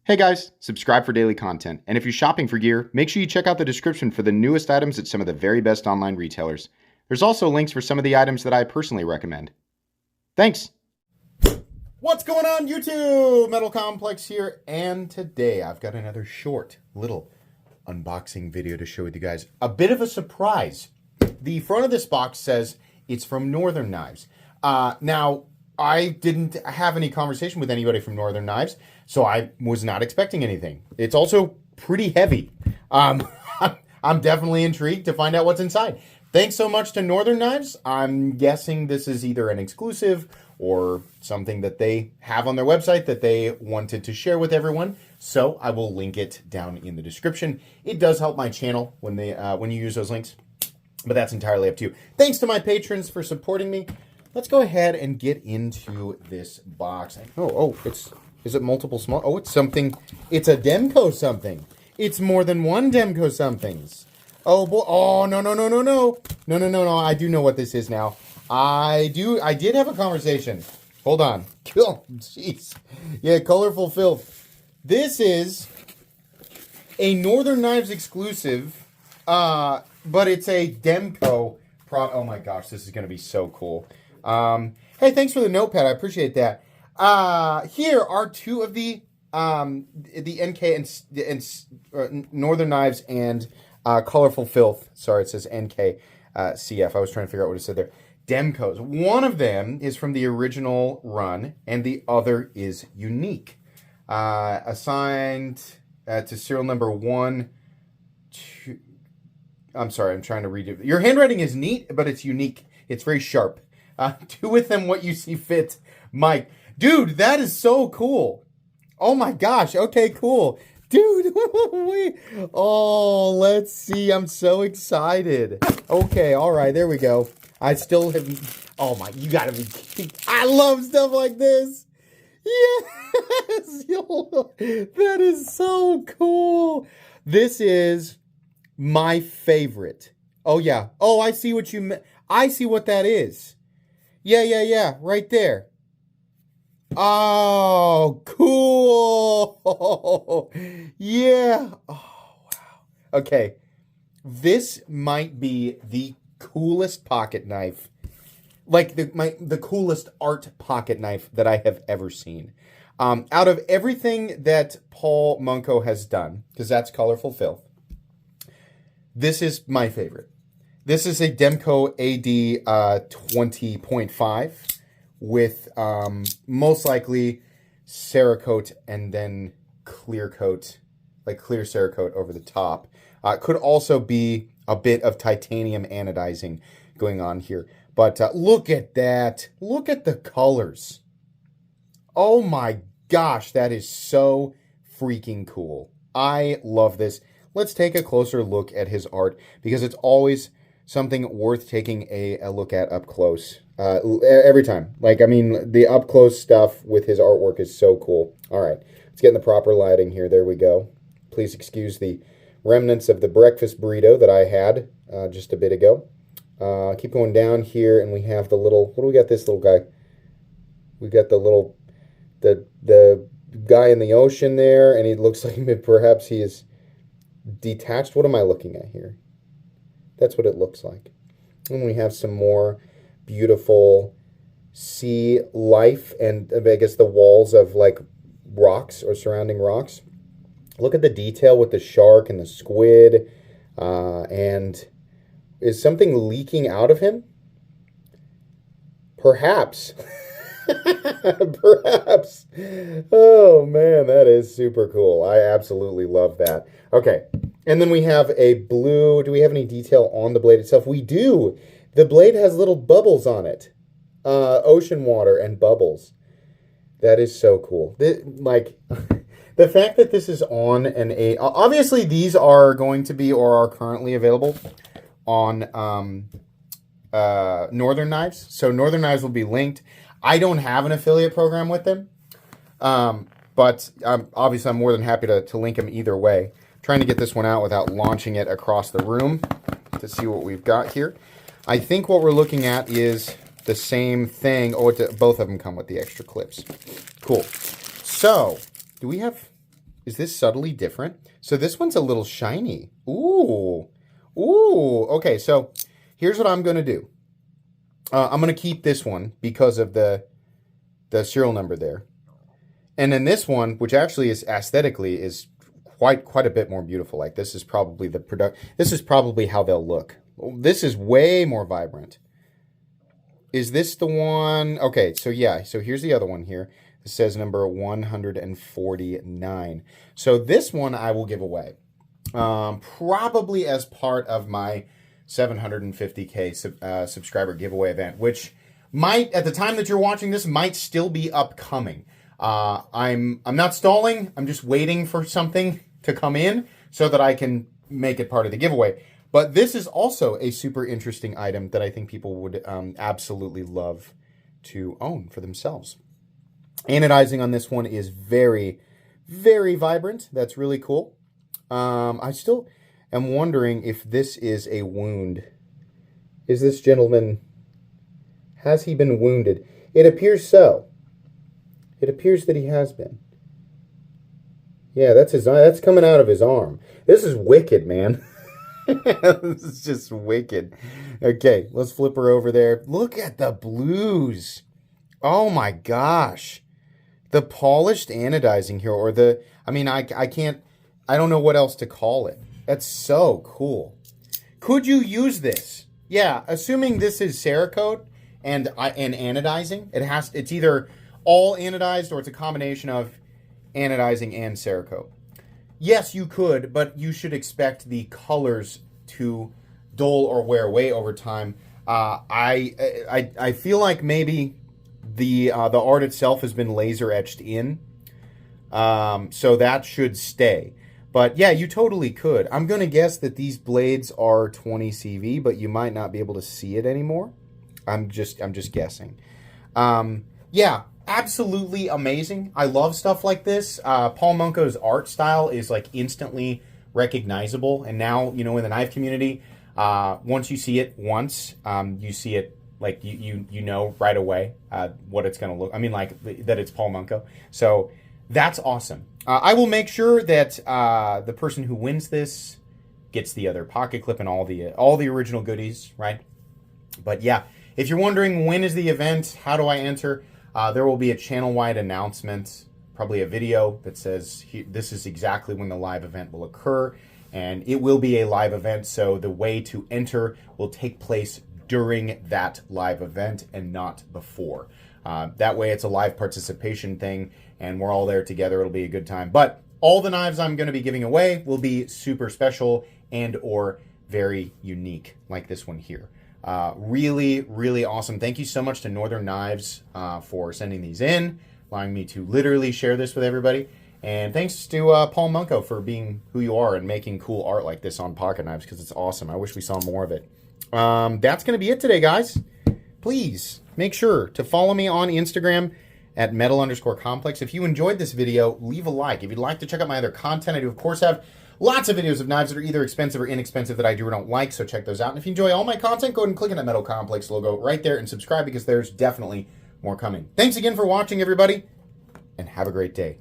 Hey guys, subscribe for daily content, and if you're shopping for gear, make sure you check out the description for the newest items at some of the very best online retailers. There's also links for some of the items that I personally recommend. Thanks! What's going on, YouTube? Metal Complex here, and today I've got another short little unboxing video to show with you guys. A bit of a surprise. The front of this box says it's from Northern Knives. Now, I didn't have any conversation with anybody from Northern Knives, so I was not expecting anything. It's also pretty heavy. I'm definitely intrigued to find out what's inside. Thanks so much to Northern Knives. I'm guessing this is either an exclusive or something that they have on their website that they wanted to share with everyone. So I will link it down in the description. It does help my channel when you use those links, but that's entirely up to you. Thanks to my patrons for supporting me. Let's go ahead and get into this box. Is it multiple small? Oh, it's something. It's a Demko something. It's more than one Demko somethings. Oh, boy. Oh, no. No. I do know what this is now. I did have a conversation. Hold on. Oh, jeez. Yeah, colorful filth. This is a Northern Knives exclusive, but it's a Demko oh my gosh, this is going to be so cool. Hey, thanks for the notepad. I appreciate that. Here are two of the NK and Northern Knives and Colorful Filth. Sorry, it says NK CF. I was trying to figure out what it said there. Demkos. One of them is from the original run, and the other is unique. Assigned to serial number 1. I'm sorry, I'm trying to read it. Your handwriting is neat, but it's unique. It's very sharp. Do with them what you see fit, Mike. Dude, that is so cool. Oh my gosh. Okay, cool. Dude, wait. Oh, let's see. I'm so excited. Okay, all right, there we go. I still have... Oh my, you gotta be kidding. I love stuff like this. Yes. That is so cool. This is my favorite. Oh, yeah. Oh, I see what you meant. I see what that is. Yeah. Right there. Oh, cool. Yeah. Oh, wow. Okay. This might be the coolest pocket knife. Like the coolest art pocket knife that I have ever seen. Out of everything that Paul Munko has done, because that's Colorful Filth, this is my favorite. This is a Demko AD 20.5 with most likely Cerakote and then clear coat, like clear Cerakote over the top. Could also be a bit of titanium anodizing going on here. But look at that. Look at the colors. Oh my gosh, that is so freaking cool. I love this. Let's take a closer look at his art because it's always something worth taking a look at up close. Every time. Like, I mean, the up close stuff with his artwork is so cool. All right, let's get in the proper lighting here. There we go. Please excuse the remnants of the breakfast burrito that I had just a bit ago. Keep going down here, and we have the little... What do we got this little guy? We got the little... The guy in the ocean there, and he looks like perhaps he is detached. What am I looking at here? That's what it looks like. And we have some more beautiful sea life, and I guess the walls of like rocks or surrounding rocks. Look at the detail with the shark and the squid. And is something leaking out of him? Perhaps. Perhaps. Oh man, that is super cool. I absolutely love that. Okay, and then we have a blue. Do we have any detail on the blade itself? We do. The blade has little bubbles on it. Ocean water and bubbles. That is so cool. The fact that this is on an A... Obviously, these are going to be or are currently available on Northern Knives. So Northern Knives will be linked. I don't have an affiliate program with them. But obviously, I'm more than happy to link them either way. I'm trying to get this one out without launching it across the room to see what we've got here. I think what we're looking at is the same thing. Oh, both of them come with the extra clips. Cool. So, do we have... Is this subtly different? So this one's a little shiny. Ooh. Ooh. Okay, so here's what I'm going to do. I'm going to keep this one because of the serial number there. And then this one, which actually is aesthetically is quite a bit more beautiful. Like this is probably this is probably how they'll look. This is way more vibrant. Is this the one? Okay, so yeah, so here's the other one here. It says number 149. So this one I will give away. Probably as part of my 750K subscriber giveaway event, which might, at the time that you're watching this, might still be upcoming. I'm not stalling. I'm just waiting for something to come in so that I can make it part of the giveaway. But this is also a super interesting item that I think people would absolutely love to own for themselves. Anodizing on this one is very, very vibrant. That's really cool. I still am wondering if this is a wound. Is this gentleman, has he been wounded? It appears so. It appears that he has been. Yeah, that's coming out of his arm. This is wicked, man. This is just wicked. Okay, let's flip her over there. Look at the blues. Oh my gosh. The polished anodizing here, or the, I mean, I don't know what else to call it. That's so cool. Could you use this? Yeah, assuming this is Cerakote and anodizing, it's either all anodized or it's a combination of anodizing and Cerakote. Yes, you could, but you should expect the colors to dull or wear away over time. I feel like maybe the art itself has been laser etched in, so that should stay. But yeah, you totally could. I'm gonna guess that these blades are 20 CV, but you might not be able to see it anymore. I'm just guessing. Yeah. Absolutely amazing. I love stuff like this. Paul Munko's art style is like instantly recognizable. And now, you know, in the knife community, once you see it once, you see it like you know right away what it's going to look. I mean, like that it's Paul Munko. So that's awesome. I will make sure that the person who wins this gets the other pocket clip and all the original goodies, right? But yeah, if you're wondering when is the event, how do I enter? There will be a channel-wide announcement, probably a video that says this is exactly when the live event will occur, and it will be a live event, so the way to enter will take place during that live event and not before. That way it's a live participation thing, and we're all there together. It'll be a good time. But all the knives I'm going to be giving away will be super special and or very unique, like this one here. Really, really awesome. Thank you so much to Northern Knives for sending these in, allowing me to literally share this with everybody. And thanks to Paul Munko for being who you are and making cool art like this on pocket knives, because it's awesome. I wish we saw more of it. That's going to be it today, guys. Please make sure to follow me on Instagram at metal_complex. If you enjoyed this video, leave a like. If you'd like to check out my other content, I do, of course, have lots of videos of knives that are either expensive or inexpensive that I do or don't like, so check those out. And if you enjoy all my content, go ahead and click on that Metal Complex logo right there and subscribe, because there's definitely more coming. Thanks again for watching, everybody, and have a great day.